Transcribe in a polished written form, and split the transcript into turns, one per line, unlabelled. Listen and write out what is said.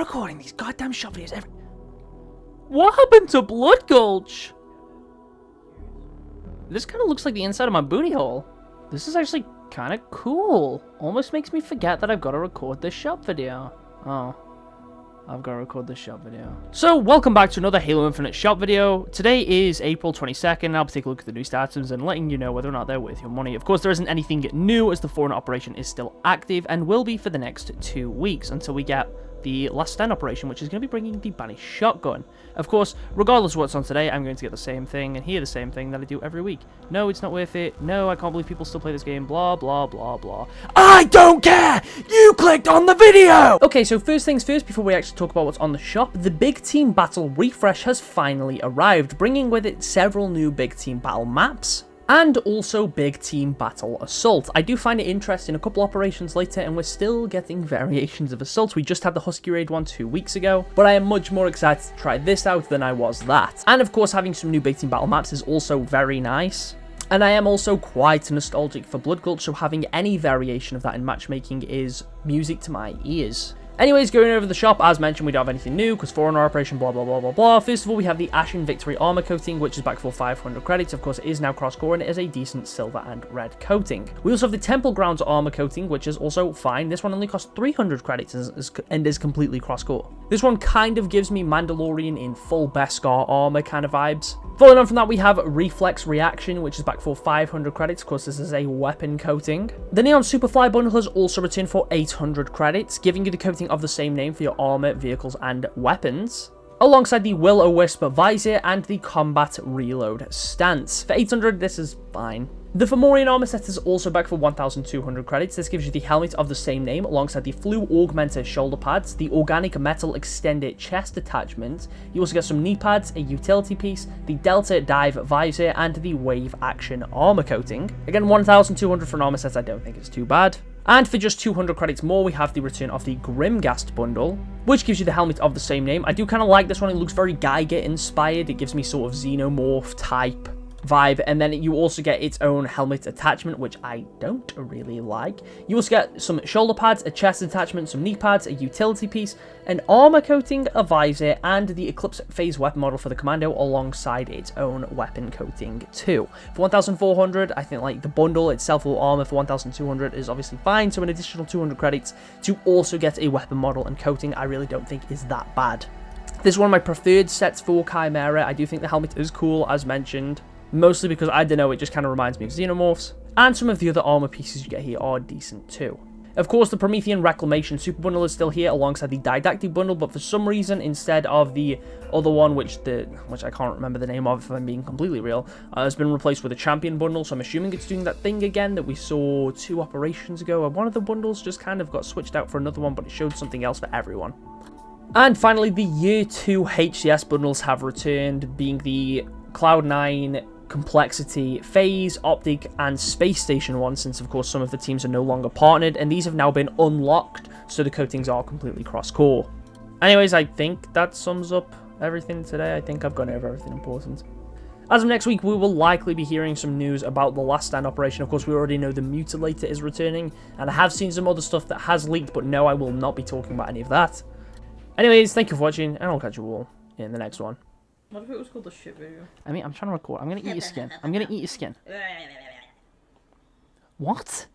recording these goddamn shop videos every... What happened to Blood Gulch? This kind of looks like the inside of my booty hole. This is actually kind of cool. Almost makes me forget that I've got to record this shop video. Oh. I've got to record this shop video. So, welcome back to another Halo Infinite shop video. Today is April 22nd. I'll take a look at the new items and letting you know whether or not they're worth your money. Of course, there isn't anything new as the foreign operation is still active and will be for the next 2 weeks until we get the last stand operation, which is going to be bringing the banished shotgun. Of course, regardless of what's on today, I'm going to get the same thing and hear the same thing that I do every week. No, it's not worth it. No, I can't believe people still play this game. Blah, blah, blah, blah. I don't care! You clicked on the video! Okay, so first things first, before we actually talk about what's on the shop, the Big Team Battle Refresh has finally arrived, bringing with it several new Big Team Battle maps, and also Big Team Battle Assault. I do find it interesting, a couple operations later, and we're still getting variations of Assault. We just had the Husky Raid one 2 weeks ago, but I am much more excited to try this out than I was that. And of course, having some new Big Team Battle maps is also very nice. And I am also quite nostalgic for Blood Gulch, so having any variation of that in matchmaking is music to my ears. Anyways, going over the shop, as mentioned, we don't have anything new, because foreign operation, blah, blah, blah, blah, blah. First of all, we have the Ashen Victory armor coating, which is back for 500 credits. Of course, it is now cross-core, and it is a decent silver and red coating. We also have the Temple Grounds armor coating, which is also fine. This one only costs 300 credits and is completely cross-core. This one kind of gives me Mandalorian in full Beskar armor kind of vibes. Following on from that, we have Reflex Reaction, which is back for 500 credits. Of course, this is a weapon coating. The Neon Superfly bundle has also returned for 800 credits, giving you the coating of the same name for your armor, vehicles, and weapons, alongside the Will-O-Wisp visor and the Combat Reload stance. For 800, this is fine. The Fomorian armor set is also back for 1,200 credits. This gives you the helmet of the same name alongside the Flu Augmenter shoulder pads, the Organic Metal Extended chest attachment. You also get some knee pads, a utility piece, the Delta Dive visor, and the Wave Action armor coating. Again, 1,200 for an armor set I don't think is too bad. And for just 200 credits more, we have the return of the Grimghast bundle, which gives you the helmet of the same name. I do kind of like this one. It looks very Geiger inspired. It gives me sort of Xenomorph type vibe, and then you also get its own helmet attachment, which I don't really like. You also get some shoulder pads, a chest attachment, some knee pads, a utility piece, an armor coating, a visor, and the Eclipse phase weapon model for the Commando alongside its own weapon coating too. For 1,400, I think like the bundle itself or armor for 1,200 is obviously fine, so an additional 200 credits to also get a weapon model and coating I really don't think is that bad. This is one of my preferred sets for Chimera. I do think the helmet is cool, as mentioned. Mostly because, I don't know, it just kind of reminds me of Xenomorphs. And some of the other armor pieces you get here are decent too. Of course, the Promethean Reclamation Super Bundle is still here alongside the Didactic Bundle, but for some reason, instead of the other one, which I can't remember the name of if I'm being completely real, has been replaced with a Champion Bundle, so I'm assuming it's doing that thing again that we saw 2 operations ago, and one of the bundles just kind of got switched out for another one, but it showed something else for everyone. And finally, the Year 2 HCS bundles have returned, being the Cloud9, Complexity, Phase, Optic, and Space Station one, since of course some of the teams are no longer partnered, and these have now been unlocked, so the coatings are completely cross-core. Anyways, I think that sums up everything today. I think I've gone over everything important. As of next week, we will likely be hearing some news about the Last Stand operation. Of course, we already know the Mutilator is returning, and I have seen some other stuff that has leaked, but no, I will not be talking about any of that. Anyways, thank you for watching, and I'll catch you all in the next one.
What if it was called the shit video?
I mean, I'm trying to record. I'm gonna eat your skin. I'm gonna eat your skin. What?